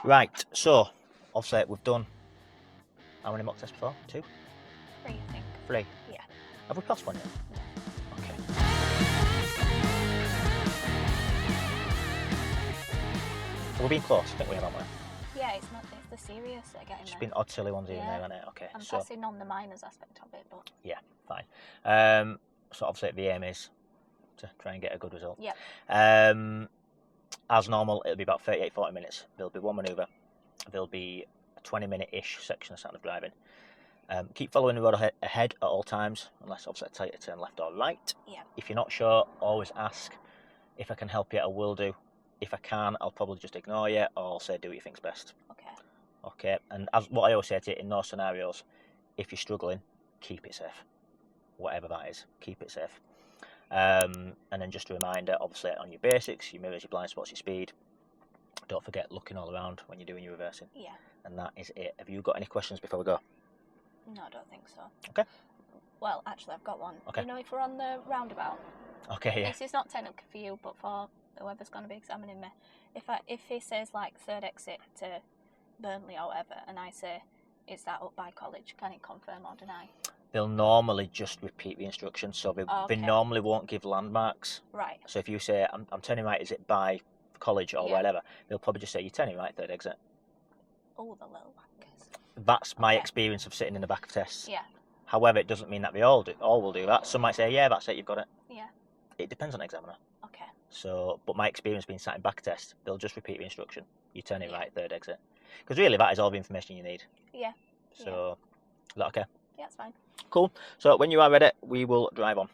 Right, so obviously we've done how many mock tests before? 2? 3, I think. 3? Yeah. Have we passed one yet? No. Okay. We've been close, I think we have, haven't we? Yeah, it's not. It's the serious that are getting It's there. been odd silly ones here and Yeah. there, hasn't it? Okay. I'm so passing on the minors aspect of it, but yeah, fine. So obviously the aim is to try and get a good result. yeah. As normal, it'll be about 38-40 minutes. There'll be one manoeuvre. There'll be a 20-minute-ish section of Satnav driving. Keep following the road ahead at all times, unless obviously I tell you to turn left or right. Yeah. If you're not sure, always ask. If I can help you, I will do. If I can, I'll probably just ignore you or say do what you think's best. Okay. Okay, and as what I always say to you, in those scenarios, if you're struggling, keep it safe. Whatever that is, keep it safe. And then just a reminder, obviously, on your basics, your mirrors, your blind spots, your speed. Don't forget looking all around when you're doing your reversing. Yeah. And that is it. Have you got any questions before we go? No, I don't think so. Okay. Well, actually, I've got one. Okay. You know, if we're on the roundabout. Okay, yeah. This is not technically for you, but for whoever's going to be examining me. If he says like third exit to Burnley or whatever, and I say, is that up by college? Can it confirm or deny? They'll normally just repeat the instructions, so they normally won't give landmarks. Right. So if you say, I'm turning right, is it by college or whatever, they'll probably just say, you're turning right, third exit. Oh, the little wankers. That's my experience of sitting in the back of tests. Yeah. However, it doesn't mean that they all will do that. Some might say, yeah, that's it, you've got it. Yeah. It depends on the examiner. Okay. So, but my experience being sat in back test, they'll just repeat the instruction. You're turning right, third exit. Because really, that is all the information you need. Yeah. So, is that okay? Yeah, it's fine. Cool. So when you are ready, we will drive on.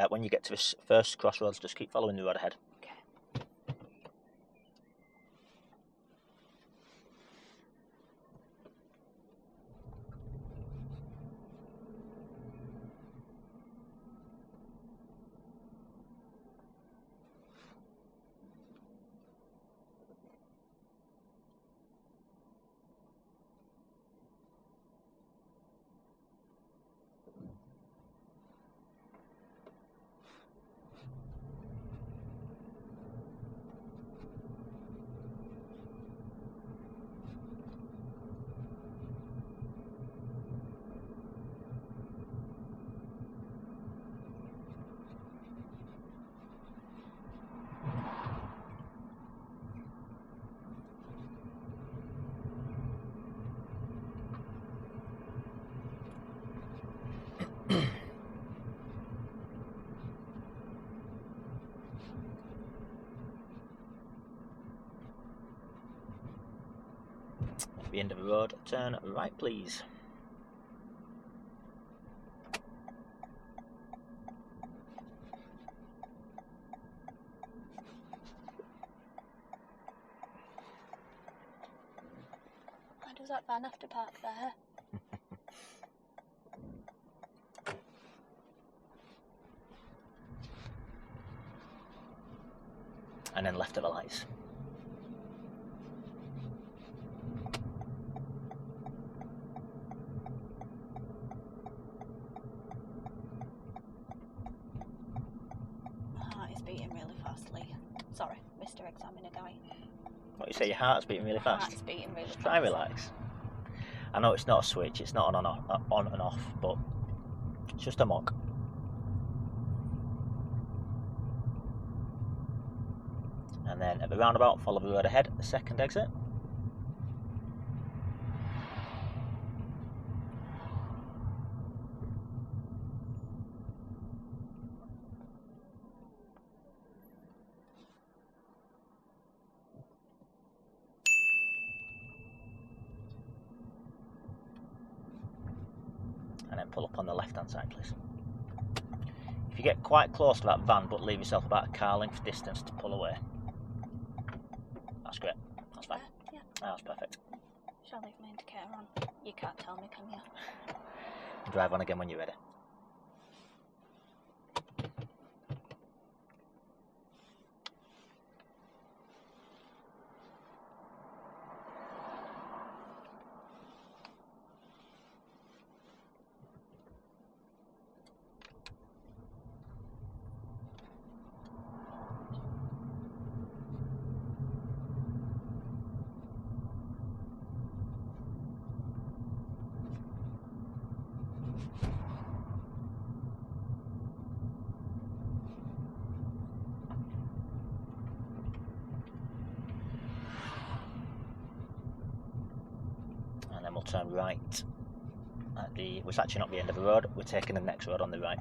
When you get to this first crossroads, just keep following the road ahead. Okay. At the end of the road, turn right, please. Why does that van have to park there? And then left at the lights. My heart is beating really fastly. Sorry, Mr. Examiner guy. What you say, your heart's beating really fast? My heart's beating really fast. Try and relax. I know it's not a switch, it's not on and off, but it's just a mock. And then at the roundabout, follow the road ahead, the second exit. And then pull up on the left hand side, please. If you get quite close to that van but leave yourself about a car length distance to pull away, that's great, that's fine. Yeah. That's perfect. Shall I leave my indicator on? You can't tell me, can you? Drive on again when you're ready. turn right at the, it's actually not the end of the road, we're taking the next road on the right.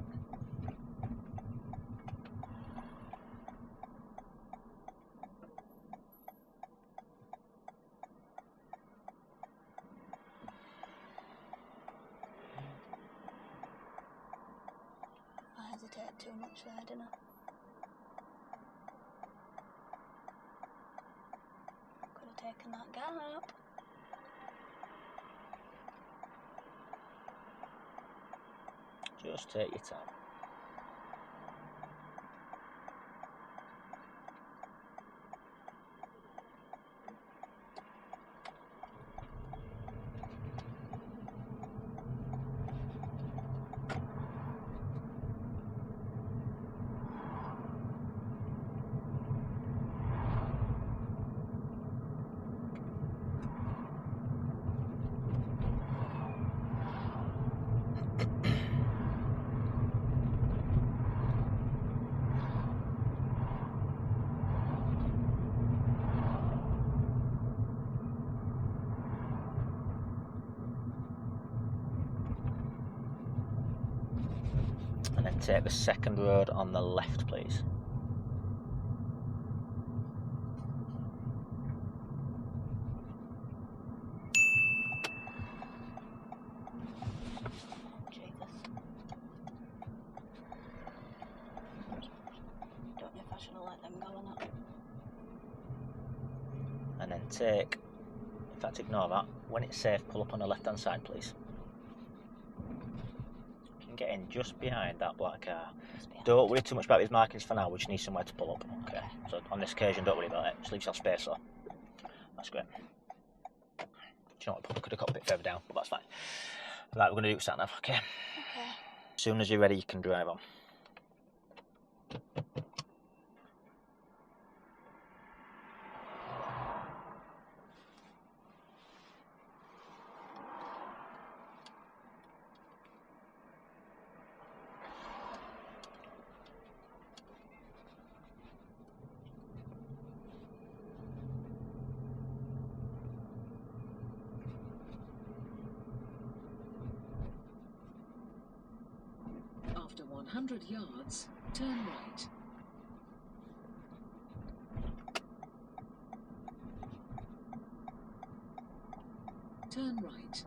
I hesitate too much there, didn't I? Could have taken that gap. Just take your time. And then take the second road on the left, please. Jesus. Don't know if I should have let them go or not. And then take, in fact ignore that, when it's safe pull up on the left hand side please. You can get in just behind that black car. Don't worry too much about these markings for now, we just need somewhere to pull up. Okay, so on this occasion don't worry about it, just leave yourself space though. That's great. Do you know what, I probably could have got a bit further down, but that's fine. Right, we're going to do Satnav, okay? Okay. As soon as you're ready you can drive on. After 100 yards, turn right. Turn right.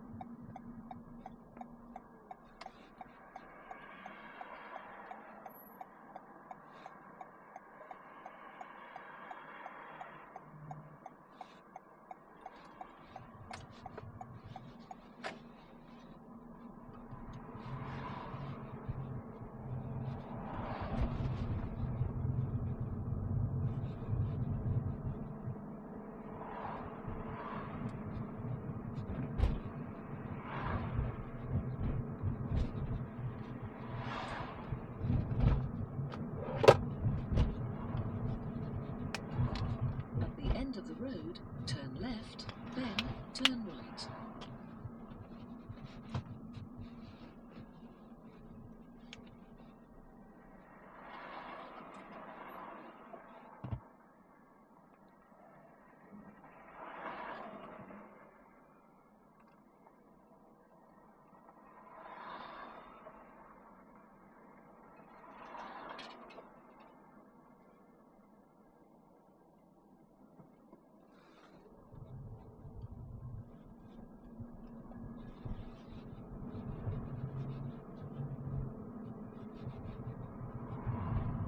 At the end of the road, turn left, then turn right.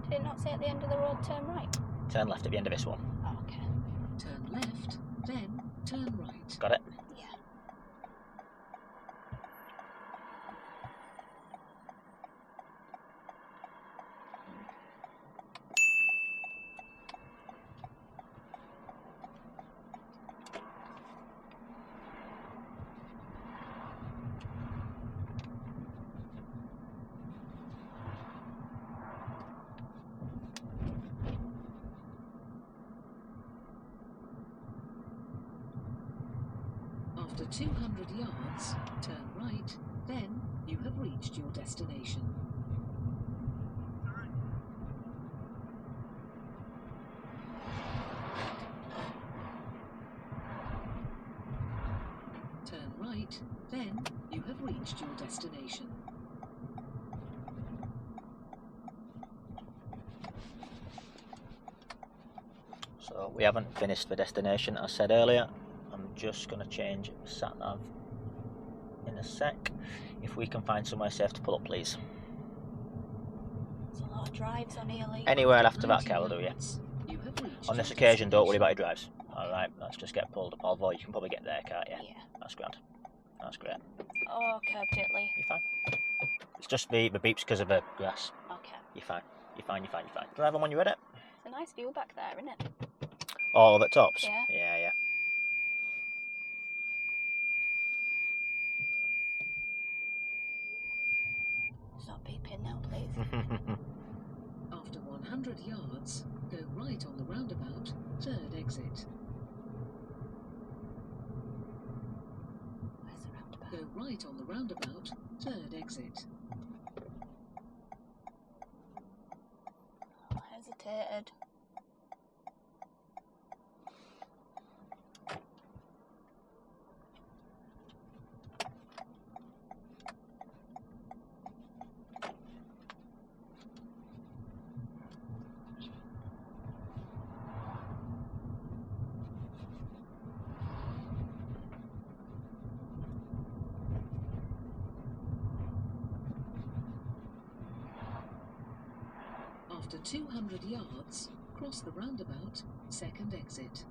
Did it not say at the end of the road turn right? Turn left at the end of this one. Oh, okay. Turn left, then turn right. Got it? Yeah. After 200 yards, turn right, then you have reached your destination. Turn right, then you have reached your destination. So we haven't finished the destination, as I said earlier. I'm just going to change Satnav in a sec. If we can find somewhere safe to pull up, please. There's a lot of drives on here, Lee. Anywhere after that, Cal will do, yeah. You have reached On this your occasion, don't worry destination. about your drives. Alright, let's just get pulled up. Although you can probably get there, can't you? Yeah. That's grand. That's great. Oh, curbed it, Lee. You're fine. It's just the beeps because of the grass. Okay. You're fine. You're fine, you're fine, you're fine. Drive on when you're ready. It's a nice view back there, isn't it? All at tops? Yeah. Yeah, yeah. Stop beeping now, please. After 100 yards, go right on the roundabout, third exit. Where's the roundabout? Go right on the roundabout, third exit. Oh, hesitated. After 200 yards, cross the roundabout, second exit.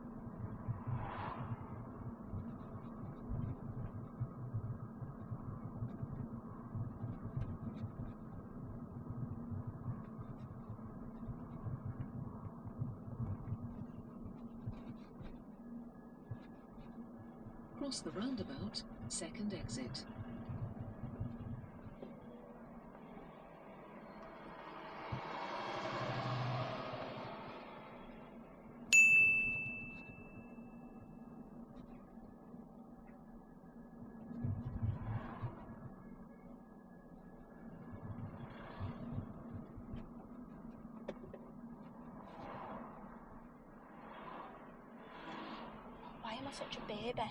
Cross the roundabout, second exit. Why am I such a baby?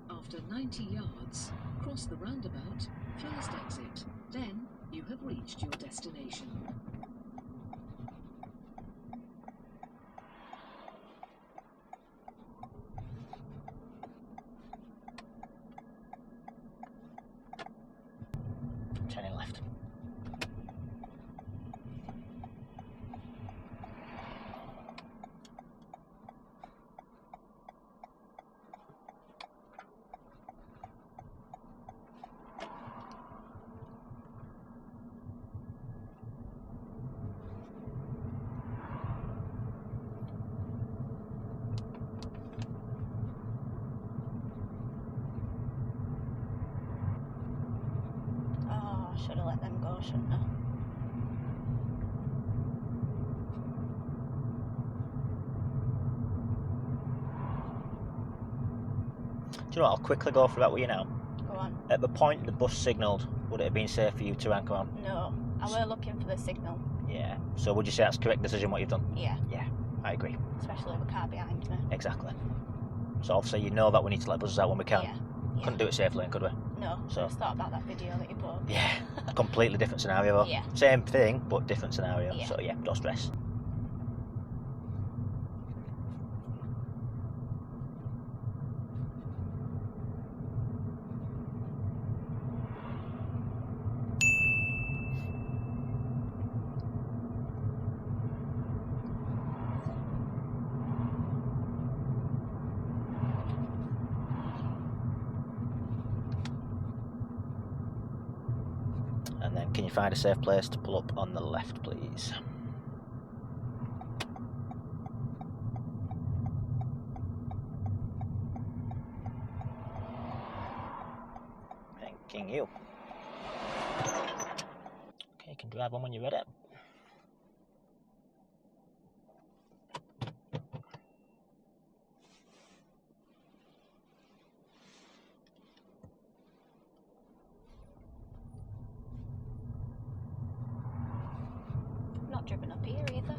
After 90 yards, cross the roundabout, first exit. Then you have reached your destination. Turning left. Oh, I should have let them go, shouldn't I? Do you know what? I'll quickly go through that with you now. Go on. At the point the bus signalled, would it have been safe for you to anchor on? No, I were looking for the signal. Yeah. So would you say that's the correct decision, what you've done? Yeah, Yeah, I agree. especially with a car behind me. Exactly. So obviously you know that we need to let buses out when we can. Yeah. Couldn't do it safely, could we? No, So- I just thought about that video that you put. Yeah. Completely different scenario though. Yeah. Same thing, but different scenario. Yeah. So yeah, don't stress. And then can you find a safe place to pull up on the left, please? Thanking you. Okay, you can drive on when you're ready. Not driven up here either.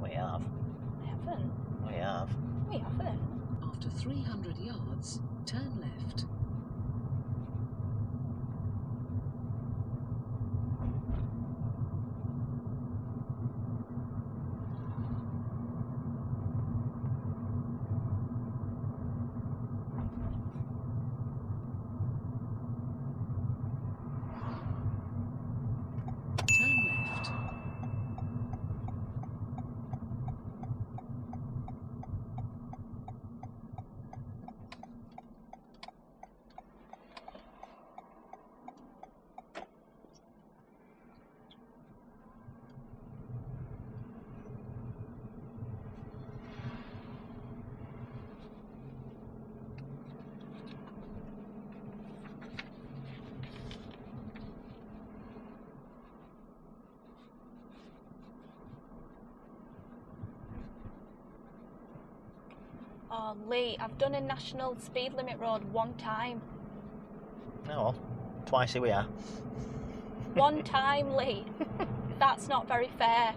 We have. I haven't. We have. We haven't. After After 300 yards, turn left. Turn left. Oh, Lee, I've done a national speed limit road one time. Oh well, twice here we are. One time, Lee. That's not very fair.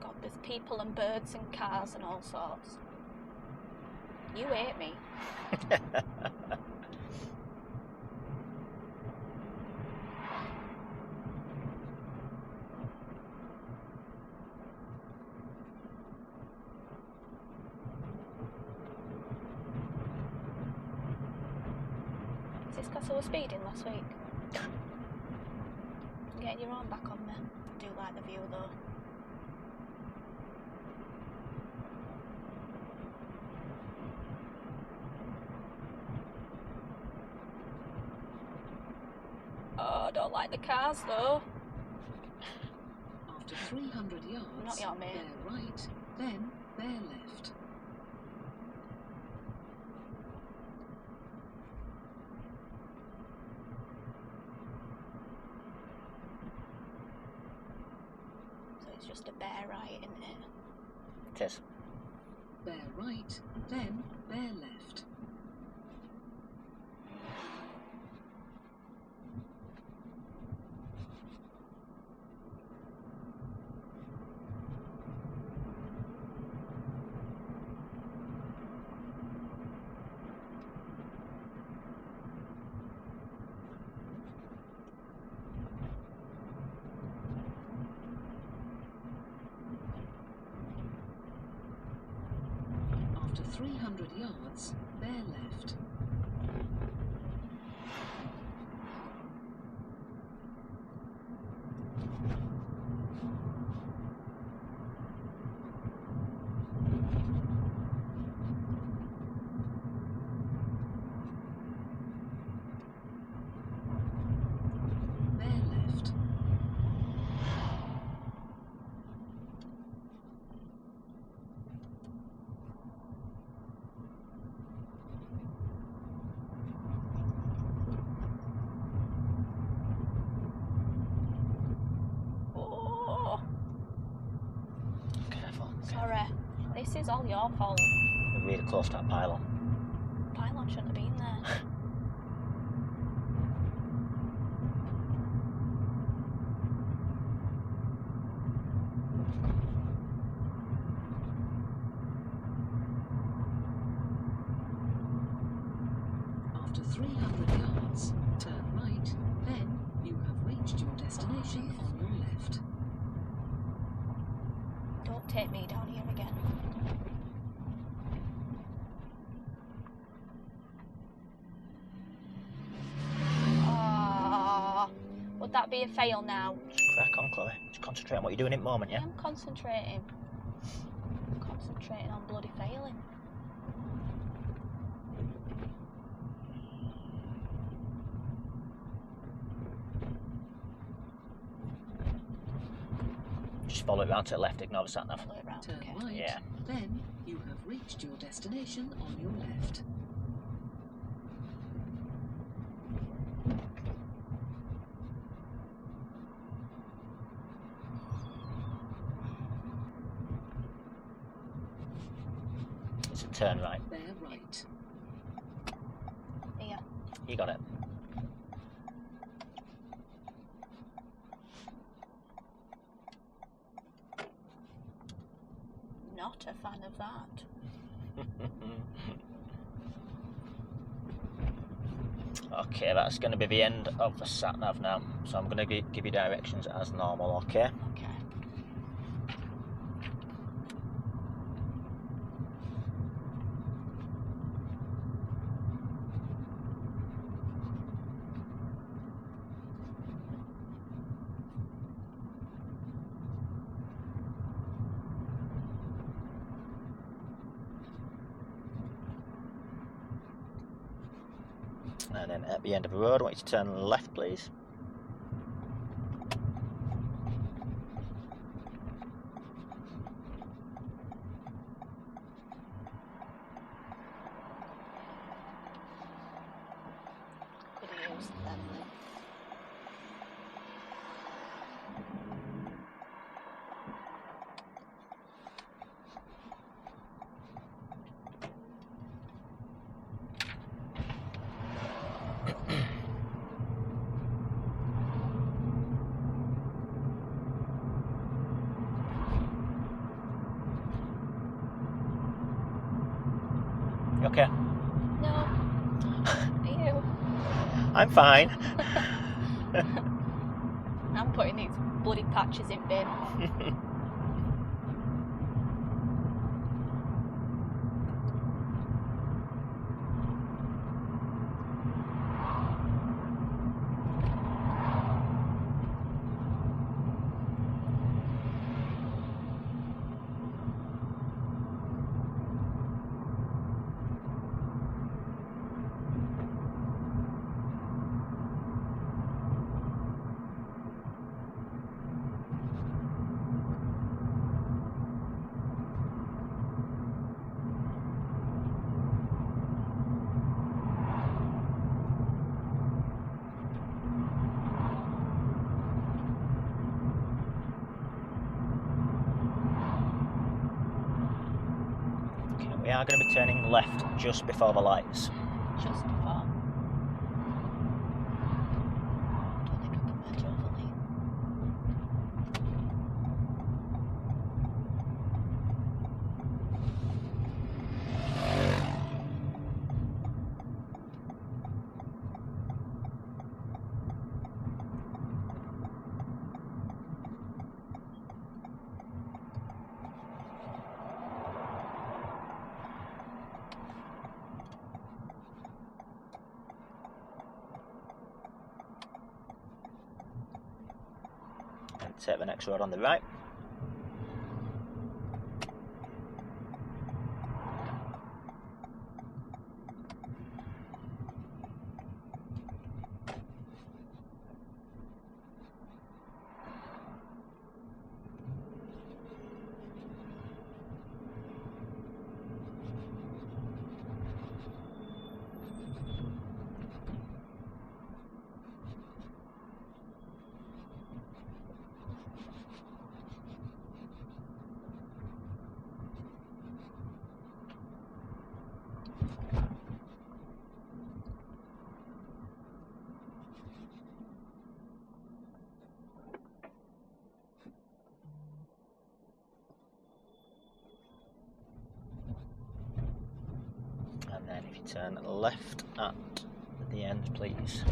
God, there's people and birds and cars and all sorts. You hate me. Is this because I was speeding last week? Getting your arm back on me. I do like the view though. Oh, I don't like the cars though. After 300 yards, Not your mate. bear right, then bear left. So it's just a bear right, isn't it? It is. Bear right, then bear left. After 300 yards, bear left. Bear left. Oh, Careful. sorry. This is all your fault. We're really close to that pylon. Pylon shouldn't have been there. After 300 yards, turn right, then you have reached your destination on your left. Don't take me down here again. Ah, would that be a fail now? Just crack on, Chloe. Just concentrate on what you're doing at the moment, yeah? I'm concentrating. Concentrating on bloody failing. Just follow it round to the left, ignore the Satnav. Follow it round, Turn okay. right, Yeah. then you have reached your destination on your left. It's a turn right. Bear right. Here. You got it. not a fan of that. Okay, that's going to be the end of the sat-nav now. So I'm going to give you directions as normal, okay? Okay. And then at the end of the road, I want you to turn left, please. Could have used them then. You okay? No. Are you? I'm fine. I'm putting these bloody patches in bin. Okay, we are going to be turning left just before the lights. Just before. Don't think I can better overlay. And take the next road on the right. And then if you turn left at the end, please.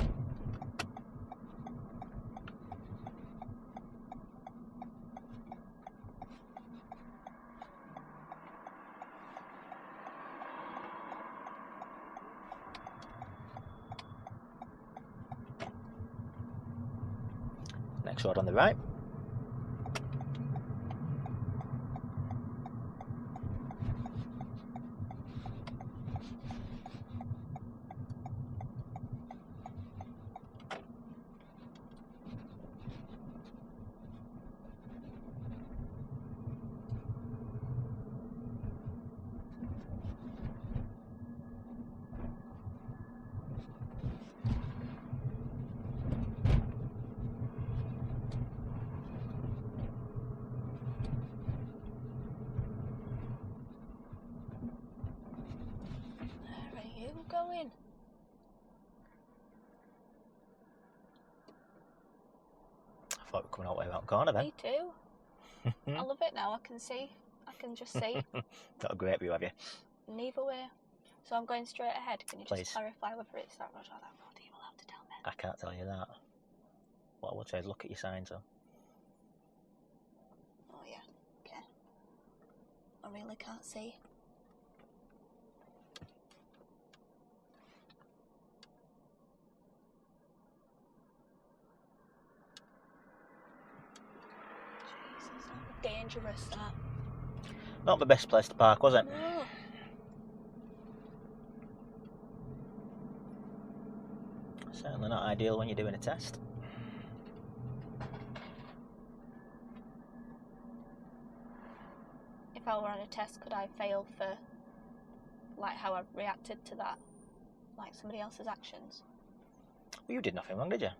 Next road on the right. Where are you going? I thought we were coming all the way around the corner then. Me too. I love it now. I can see I can just see. Got a great view, have you? Neither way. So I'm going straight ahead. Can you Please. just clarify whether it's that road or that road? Are you allowed to tell me? I can't tell you that. What I would say is look at your signs, though. Oh yeah. Okay. I really can't see. Jesus, how dangerous that. Not the best place to park, was it? No. Certainly not ideal when you're doing a test. If I were on a test, could I fail for like how I reacted to that, like somebody else's actions? Well, you did nothing wrong, did you?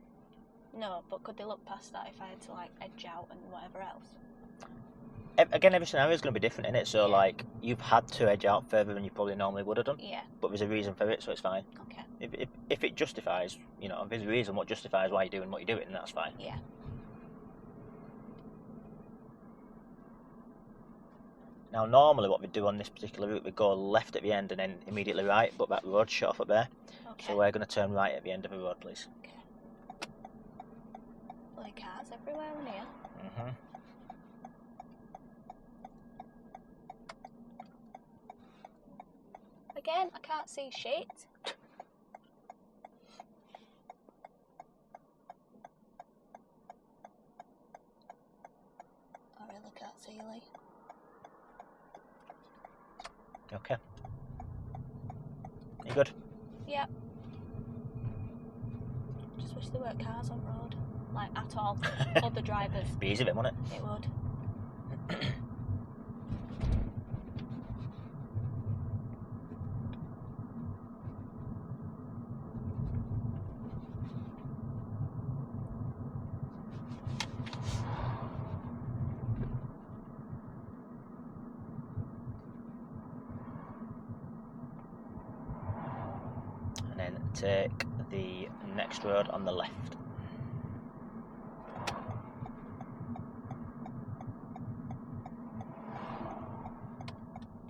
No, but could they look past that if I had to like edge out and whatever else? Again, every scenario is going to be different, innit? So, Yeah. like, you've had to edge out further than you probably normally would have done. Yeah. But there's a reason for it, so it's fine. Okay. If it justifies, you know, if there's a reason what justifies why you're doing what you're doing, then that's fine. Yeah. Now, normally what we do on this particular route, we go left at the end and then immediately right, but that road's shut off up there. Okay. So we're going to turn right at the end of the road, please. Okay. Bloody cars everywhere on here. Mm-hmm. Again, I can't see shit. I really can't see, Lee. Okay. You good? Yep. Just wish there weren't cars on road. Like, at all. Other drivers. Be easy then, wouldn't it? It would. And then take the next road on the left.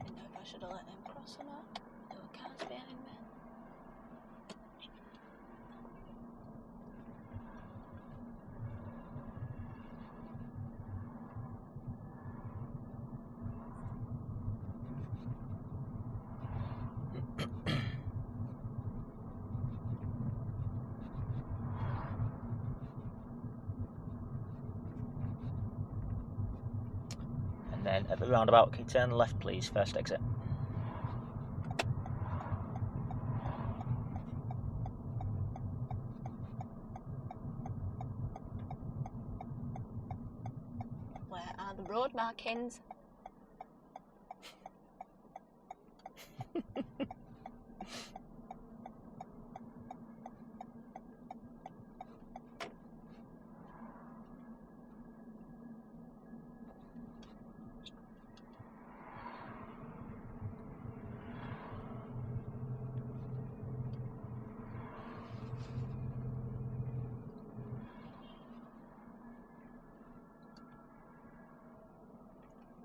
Didn't know if I should have let them cross or not. There were cars behind me. And then at the roundabout, can you turn left, please? First exit. Where are the road markings?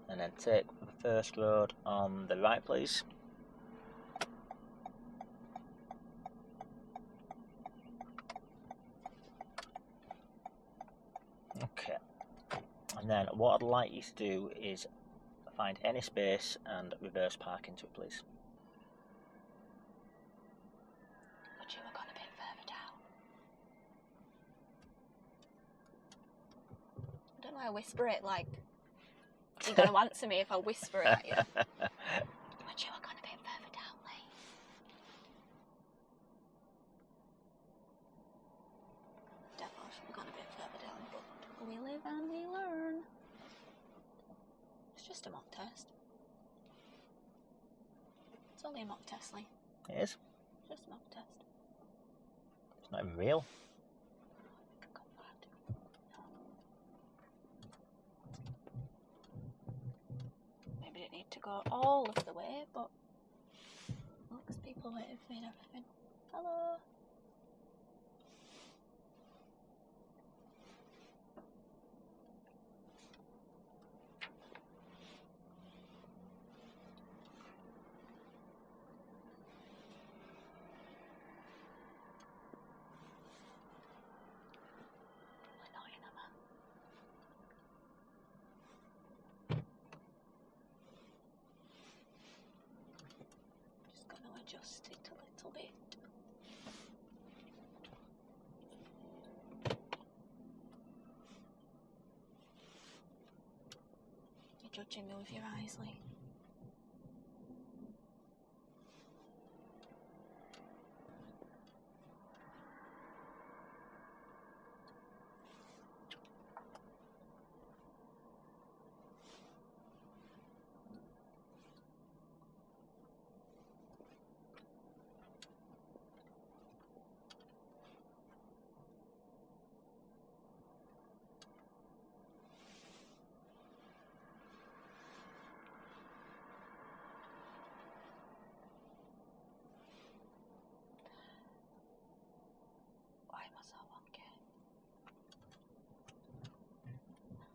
And then take the first road on the right, please. Okay. And then what I'd like you to do is find any space and reverse park into it, please. But you were gone a bit further down. I don't know why I whisper it like you're going to answer me if I whisper it at you. But you were gone a bit further down, Lee. Definitely should have gone a bit further down, but we live and we learn. It's just a mock test. It's only a mock test, Lee. It is. It's just a mock test. It's not even real. Maybe didn't need to go all of the way, but look, there's people waiting for me and everything. Hello. adjust it a little bit. You're judging me with your eyes, Lee.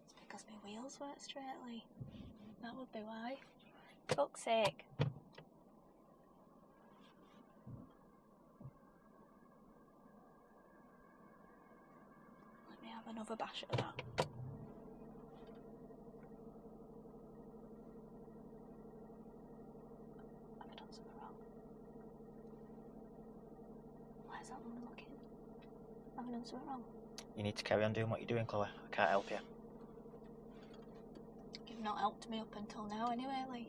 It's because my wheels weren't straightly. That would be why. Fuck's sake. Let me have another bash at that. Have I done something wrong? Why is that woman looking? Have I done something wrong? You need to carry on doing what you're doing, Chloe. I can't help you. You've not helped me up until now anyway, Lee.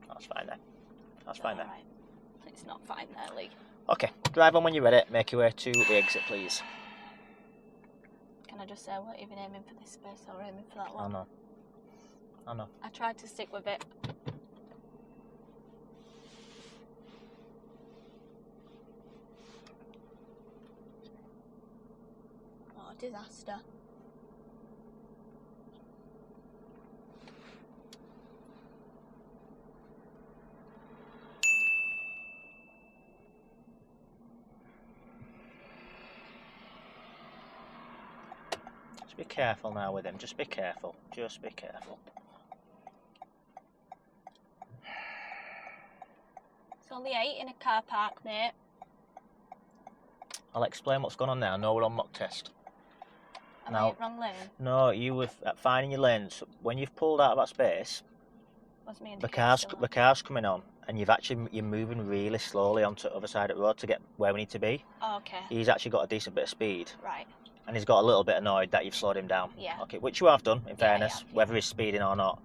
That's fine then. That's fine then. Alright. It's not fine there, Lee. Okay, drive on when you're ready. Make your way to the exit, please. Can I just say I weren't even aiming for this space, I was aiming for that one. I know. I tried to stick with it. What a disaster. Just be careful now with him. Just be careful. Just be careful. It's only 8 in a car park, mate. I'll explain what's going on now. I know we're on mock test. Am Now- I in wrong lane? No, you were fine in your lanes. When you've pulled out of that space, Was me the indicator car's coming on, and you're moving really slowly onto the other side of the road to get where we need to be. Oh, okay. He's actually got a decent bit of speed, Right. and he's got a little bit annoyed that you've slowed him down. Yeah. Okay, which you have done, in fairness, yeah. whether he's speeding or not.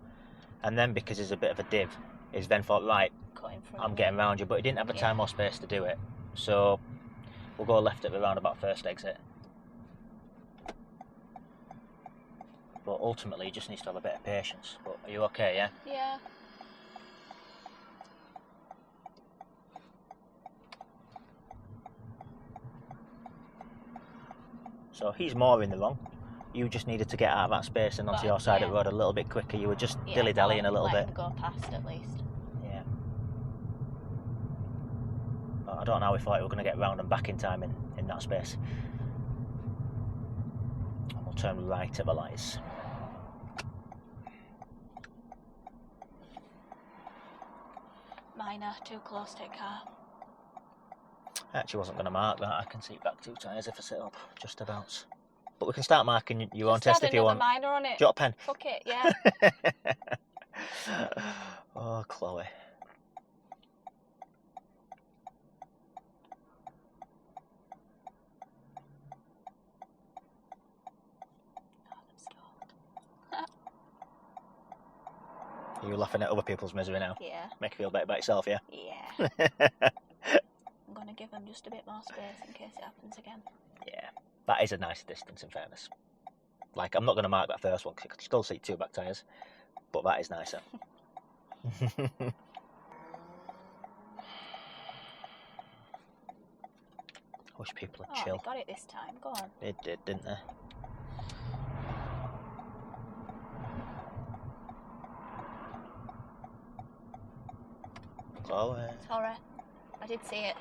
And then because he's a bit of a div, he's then thought, right, Cutting through. I'm getting round you, but he didn't have the time or space to do it. So we'll go left at the roundabout first exit. But ultimately, he just needs to have a bit of patience. But are you okay, yeah? Yeah. So he's more in the wrong. You just needed to get out of that space and onto But, your side of yeah. the road a little bit quicker. You were just Yeah, dilly-dallying a I'll little let bit. him go past at least. Yeah. But I don't know how we thought we were going to get round and back in time in that space. And we'll turn right at the lights. Minor, too close to a car. I actually wasn't going to mark that. I can see back 2 tyres if I sit up, just about. But we can start marking your own Just test add if you another want. minor on it. Do you want a pen? Fuck it, yeah. Oh, Chloe. Are you laughing at other people's misery now? Yeah. Make you feel better about yourself, yeah? Yeah. I'm going to give him just a bit more space in case it happens again. Yeah. That is a nice distance, in fairness. Like, I'm not going to mark that first one because you can still see 2 back tyres. But that is nicer. I wish people would Oh, chill. they got it this time. Go on. They did, didn't they? Chloe. Sorry. I did see it.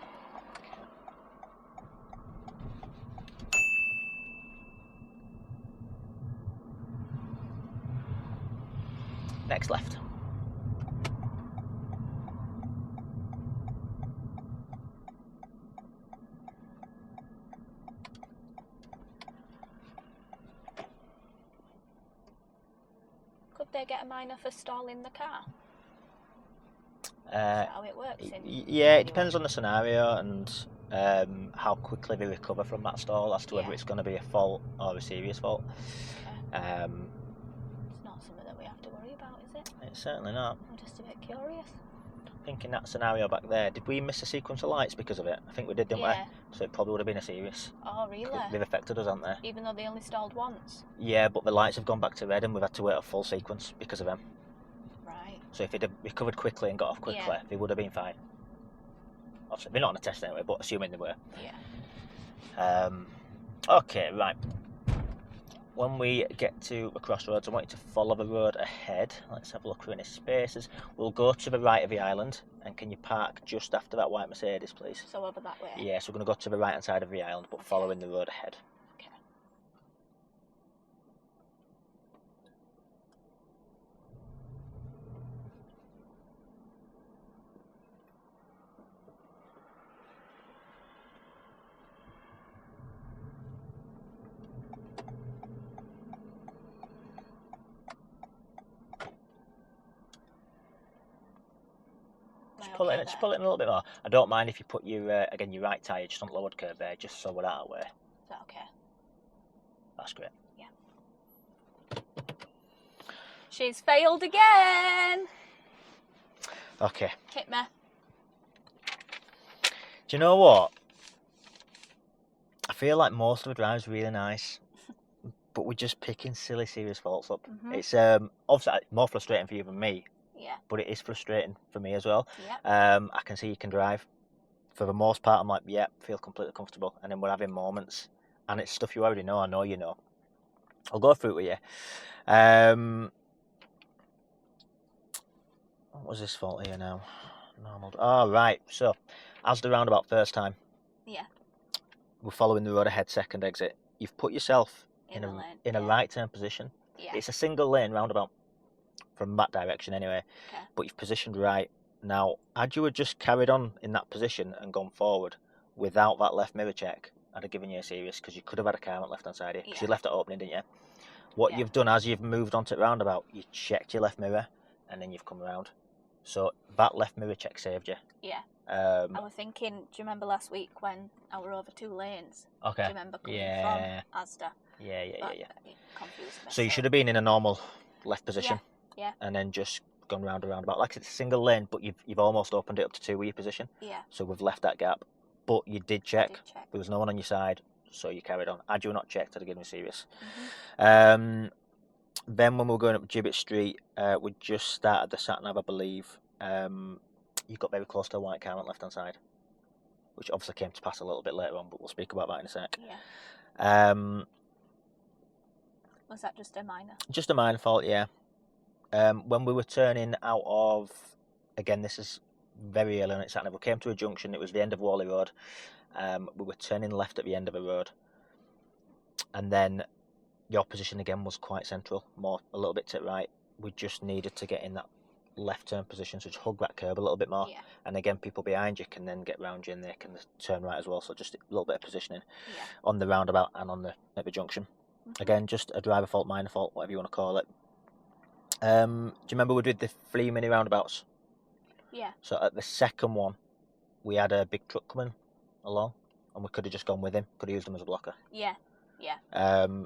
Next left. they get a minor for stalling the car? Is Uh, that how it works? yeah, it depends on the scenario and how quickly they recover from that stall as to whether Yeah. it's going to be a fault or a serious fault. Okay. Um, It's not something that we have to worry about, is it? it's certainly not. I'm just a bit curious. I think in that scenario back there, did we miss a sequence of lights because of it? I think we did, didn't Yeah. we? So it probably would have been a serious. Oh, really? They've affected us, haven't they? Even though they only stalled once? Yeah, but the lights have gone back to red and we've had to wait a full sequence because of them. Right. So if they'd have recovered quickly and got off quickly, Yeah. they would have been fine. Obviously, they're not on a test anyway, but assuming they were. Yeah. Okay, right. When we get to the crossroads, I want you to follow the road ahead. Let's have a look for any spaces. We'll go to the right of the island, and can you park just after that white Mercedes, please? So over that way? Yeah, so we're going to go to the right hand side of the island, but following the road ahead. Okay. Just pull it in a little bit more. I don't mind if you put your again your right tyre just on the lowered curb there, just so we're out of the way. Is that okay? That's great. Yeah. She's failed again! Okay. Hit me. Do you know what? I feel like most of the drive's really nice, but we're just picking silly, serious faults up. Mhm. It's obviously more frustrating for you than me, Yeah. but it is frustrating for me as well. Yeah. I can see you can drive. For the most part, I'm like, yeah, feel completely comfortable. And then we're having moments, and it's stuff you already know. I know you know. I'll go through it with you. What was this fault here now? Normal. Oh, right. So, as the roundabout first time, Yeah. we're following the road ahead, second exit. You've put yourself in the lane. a right turn position. Yeah. It's a single lane roundabout from that direction anyway. Okay. But you've positioned right. Now, had you just carried on in that position and gone forward without that left mirror check, I'd have given you a serious because you could have had a car on the left hand side here because you left it opening, didn't you? What you've done as you've moved onto the roundabout, you checked your left mirror and then you've come around. So that left mirror check saved you. Yeah. I was thinking, do you remember last week when I were over 2 lanes? Okay. Do you remember coming from Asda? Yeah. It confused me. So you should have been in a normal left position. Yeah. And then just gone round and roundabout. Like it's a single lane, but you've almost opened it up to 2 with your position. Yeah. So we've left that gap. But you did check. check. There was no one on your side, so you carried on. Had you not checked, I'd have given you serious. Mm-hmm. Then when we were going up Gibbet Street, we just started the Satnav, I believe. You got very close to a white car on the left hand side, which obviously came to pass a little bit later on, but we'll speak about that in a sec. Yeah. Was that just a minor? Just a minor fault, yeah. When we were turning out of, again, this is very early on at Satnav, we came to a junction, it was the end of Whalley Road. We were turning left at the end of the road. And then your position again was quite central, a little bit to the right. We just needed to get in that left turn position, so just hug that curb a little bit more. Yeah. And again, people behind you can then get round you and they can turn right as well. So just a little bit of positioning on the roundabout and at the junction. Mm-hmm. Again, just a driver fault, minor fault, whatever you want to call it. Do you remember we did the 3 mini roundabouts? Yeah. So at the second one, we had a big truck coming along, and we could have just gone with him. Could have used him as a blocker. Yeah.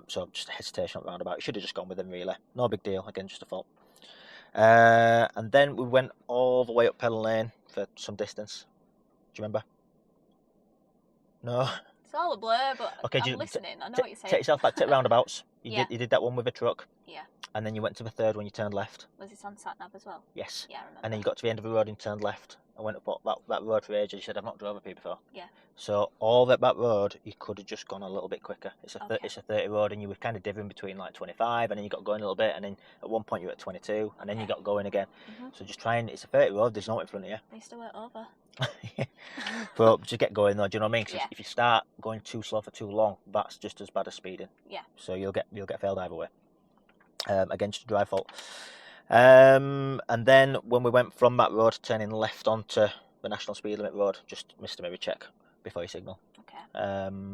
So just a hesitation at roundabout. Should have just gone with him, really. No big deal. Again, just a fault. And then we went all the way up Pedal Lane for some distance. Do you remember? No. It's all a blur, but okay, I'm listening. I know what you're saying. Take yourself back to roundabouts. You did that one with a truck. Yeah. And then you went to the third one. You turned left. Was it on Satnav as well? Yes. Yeah, I remember. And then you got to the end of the road and turned left. I went up that road for ages. You said, I've not drove up here before. Yeah. So all that road, you could have just gone a little bit quicker. It's a 30 road, and you were kind of divvying between like 25, and then you got going a little bit, and then at one point you were at 22, and then you got going again. Mm-hmm. So just it's a 30 road. There's no in front of you. I used to work over. But just get going though. Do you know what I mean? Cause if you start going too slow for too long, that's just as bad as speeding. Yeah. So you'll get failed either way. Again, just a drive fault. And then when we went from that road, turning left onto the national speed limit road, just missed a mirror check before you signal. Okay.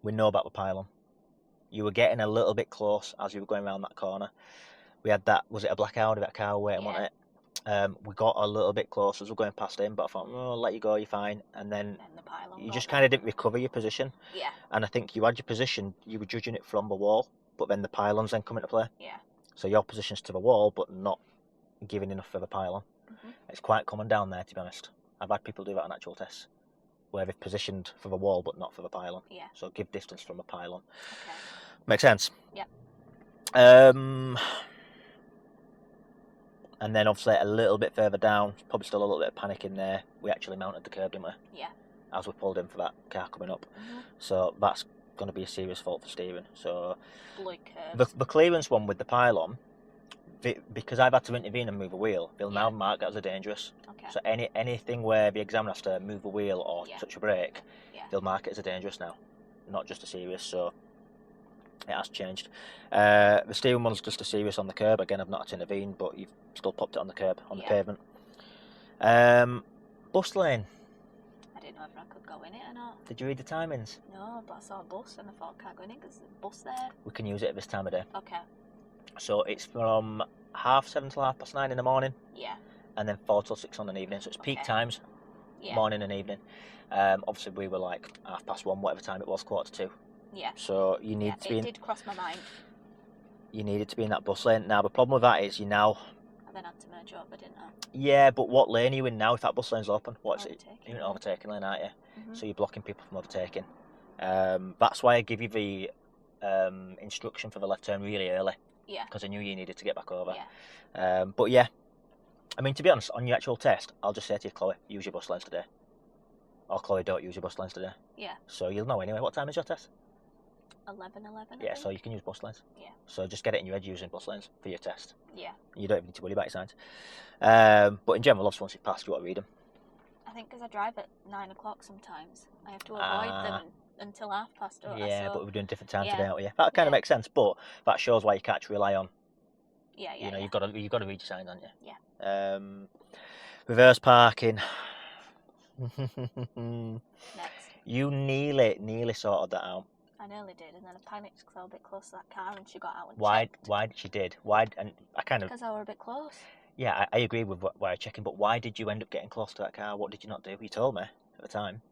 We know about the pylon. You were getting a little bit close as you were going around that corner, We had that, was it a black Audi, that car waiting, Yeah. wasn't it? We got a little bit closer as we're going past him, but I thought, I'll let you go, you're fine. And then And the pylon. you got just me. kind of didn't recover your position. Yeah. And I think you had your position, you were judging it from the wall, but then the pylons then come into play. Yeah. So your position's to the wall, but not giving enough for the pylon. Mhm. It's quite common down there, to be honest. I've had people do that on actual tests, where they've positioned for the wall, but not for the pylon. Yeah. So give distance from the pylon. Okay. Makes sense? Yep. And then obviously a little bit further down, probably still a little bit of panic in there, we actually mounted the curb, didn't we? Yeah. As we pulled in for that car coming up. Mhm. So that's going to be a serious fault for steering. So Blood curves. the clearance one with the pylon, because I've had to intervene and move a wheel, they'll now mark that as a dangerous. Okay. So anything where the examiner has to move a wheel or touch a brake, they'll mark it as a dangerous now, not just a serious. So it has changed. The steering one's just a serious on the curb. Again, I've not had to intervene, but you've still popped it on the curb, on the pavement. Bus lane. I didn't know if I could go in it or not. Did you read the timings? No, but I saw a bus and I thought I can't go in it because there's a bus there. We can use it at this time of day. Okay. So it's from 7:30 till 9:30 in the morning. Yeah. And then 4 till 6 on an evening. So it's peak times, morning and evening. Obviously we were like 1:30, whatever time it was, 1:45. Yeah. So you need to be. It did cross my mind. You needed to be in that bus lane. Now the problem with that is you now. I then had to merge over, didn't I? Yeah, but what lane are you in now? If that bus lane's open, what's it? Overtaking. You're in overtaking lane, aren't you? Mhm. So you're blocking people from overtaking. That's why I give you the instruction for the left turn really early. Yeah. Because I knew you needed to get back over. Yeah. But yeah, I mean, to be honest, on your actual test, I'll just say to you, Chloe, use your bus lanes today. Or Chloe, don't use your bus lanes today. Yeah. So you'll know anyway. What time is your test? 11:11. Yeah, so you can use bus lanes. Yeah. So just get it in your head using bus lanes for your test. Yeah. You don't even need to worry about your signs. But in general, obviously, once you've passed, you want to read them. I think because I drive at 9 o'clock sometimes, I have to avoid them until 1:30. Don't I? Yeah, So, but we're doing different times today, aren't we? That kind of makes sense, but that shows why you can't rely on. Yeah. You know, you've got to read your signs, haven't you? Yeah. Reverse parking. Next. You nearly sorted that out. I nearly did, and then I panicked because I was a bit close to that car, and she got out and Why? checked. Why did she did? Why? And I kind of. Because I were a bit close. Yeah, I agree with why you're checking, but why did you end up getting close to that car? What did you not do? You told me at the time.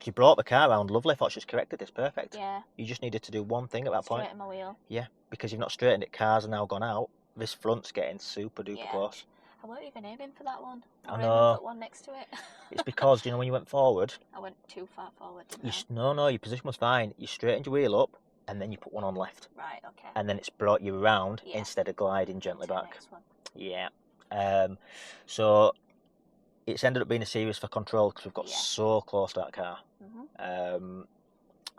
She brought the car around lovely. Thought she's corrected this perfect. Yeah. You just needed to do one thing at that point. Straighten my wheel. Yeah, because you've not straightened it. Cars are now gone out. This front's getting super duper close. I weren't even aiming for that one. I I know. put one next to it. It's because, you know, when you went forward... I went too far forward, didn't I? No, your position was fine. You straightened your wheel up, and then you put one on left. Right, okay. And then it's brought you around instead of gliding gently To the back. next one. Yeah. So it's ended up being a series for control because we've got so close to that car. Mm-hmm.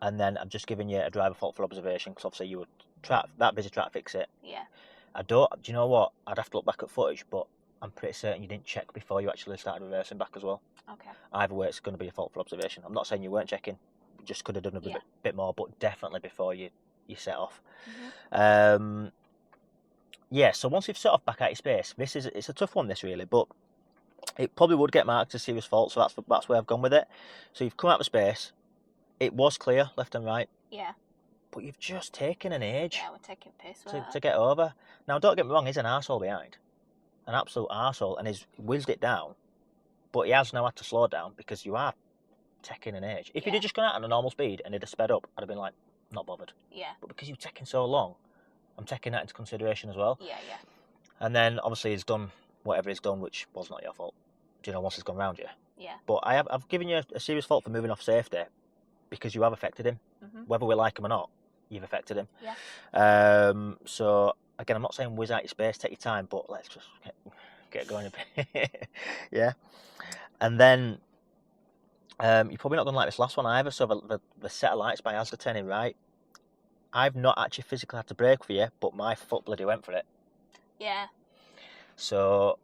And then I'm just giving you a driver fault for observation because obviously you were that busy trying to fix it. Yeah. Do you know what? I'd have to look back at footage, but I'm pretty certain you didn't check before you actually started reversing back as well. Okay. Either way, it's going to be a fault for observation. I'm not saying you weren't checking. You just could have done a bit more, but definitely before you set off. Mm-hmm. So once you've set off back out of space, it's a tough one, this really, but it probably would get marked as serious fault, so that's where I've gone with it. So you've come out of space, it was clear, left and right. Yeah. But you've just taken an age Yeah, we're taking piss. to get over. Now, don't get me wrong, he's an arsehole behind. An absolute arsehole, and he's whizzed it down. But he has now had to slow down because you are taking an age. If he'd have just gone out at a normal speed and he'd have sped up, I'd have been like, not bothered. Yeah. But because you're taking so long, I'm taking that into consideration as well. Yeah. And then, obviously, he's done whatever he's done, which was not your fault. Do you know, once he's gone round you? Yeah. But I've given you a serious fault for moving off safety because you have affected him. Mm-hmm. Whether we like him or not, you've affected him. Yeah. So, again, I'm not saying whiz out your space, take your time, but let's just get going a bit. Yeah. And then you're probably not going to like this last one either. So the set of lights by Asda turning right. I've not actually physically had to brake for you, but my foot bloody went for it. Yeah. So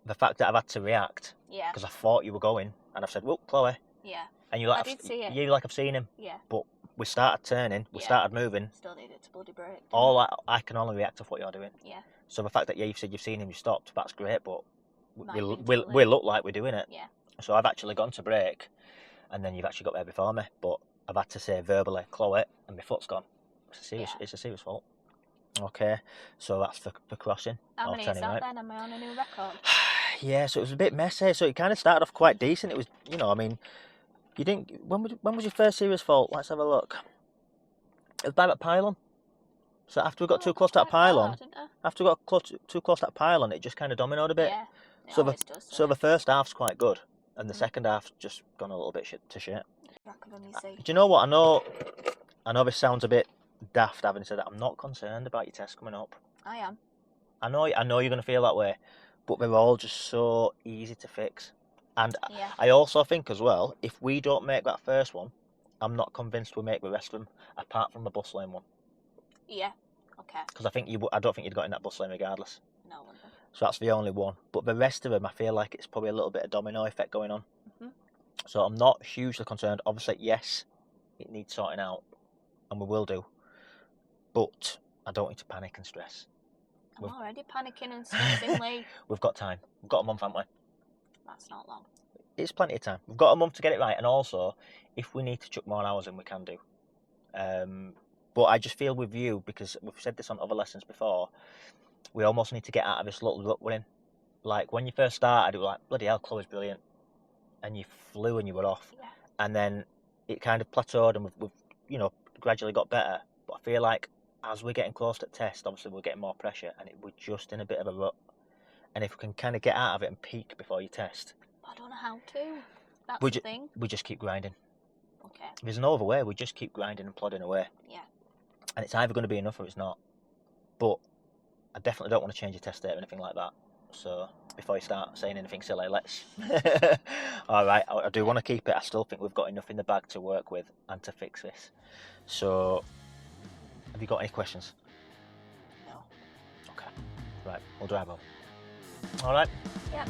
the fact that I've had to react, Yeah. because I thought you were going, and I've said, "Well, Chloe," Yeah. and you're like, I did see it. You're like, "I've seen him," Yeah. but we started turning, we started moving. Still needed to bloody brake. didn't All I? I can only react to what you're doing. Yeah. So the fact that you've said you've seen him, you stopped, that's great, but Might we have been too we late. look like we're doing it. Yeah. So I've actually gone to brake, and then you've actually got there before me. But I've had to say verbally, Chloe, and my foot's gone. It's a serious fault. Okay, so that's for crossing. How or many is turning that right. then? Am I on a new record? Yeah, so it was a bit messy. So it kind of started off quite decent. It was, I mean, you didn't. When was your first serious fault? Let's have a look. It was by that pylon. So after we got too close to that quite far, pylon, didn't I? after we got too close to that pylon, it just kind of dominoed a bit. Yeah, it So always does. so the first half's quite good, and the Mhm. second half's just gone a little bit to shit. Back of them, you see. Do you know what? I know this sounds a bit daft having said that. I'm not concerned about your test coming up. I am. I know you're going to feel that way, but they're all just so easy to fix. And Yeah. I also think as well, if we don't make that first one, I'm not convinced we'll make the rest of them, apart from the bus lane one. Yeah. Okay. Because I don't think you'd got in that bus lane regardless. No wonder. So that's the only one. But the rest of them, I feel like it's probably a little bit of domino effect going on. Mhm. So I'm not hugely concerned. Obviously, yes, it needs sorting out, and we will do. But I don't need to panic and stress. I'm already panicking and stressing, Lee. We've got time. We've got a month, haven't we? That's not long. It's plenty of time. We've got a month to get it right, and also, if we need to chuck more hours in, we can do. But I just feel with you, because we've said this on other lessons before, we almost need to get out of this little rut we're in. Like when you first started, it was like, bloody hell, Chloe's brilliant, and you flew and you were off, Yeah. and then it kind of plateaued, and we've gradually got better. But I feel like as we're getting close to the test, obviously we're getting more pressure, and we're just in a bit of a rut. And if we can kind of get out of it and peak before you test, I don't know how to. That's the thing. we just keep grinding. Okay. There's no other way. We just keep grinding and plodding away. Yeah. And it's either going to be enough or it's not. But I definitely don't want to change your test date or anything like that. So before you start saying anything silly, let's. All right, I do want to keep it. I still think we've got enough in the bag to work with and to fix this. So, have you got any questions? No. Okay. Right, we'll drive on. All right. Yeah.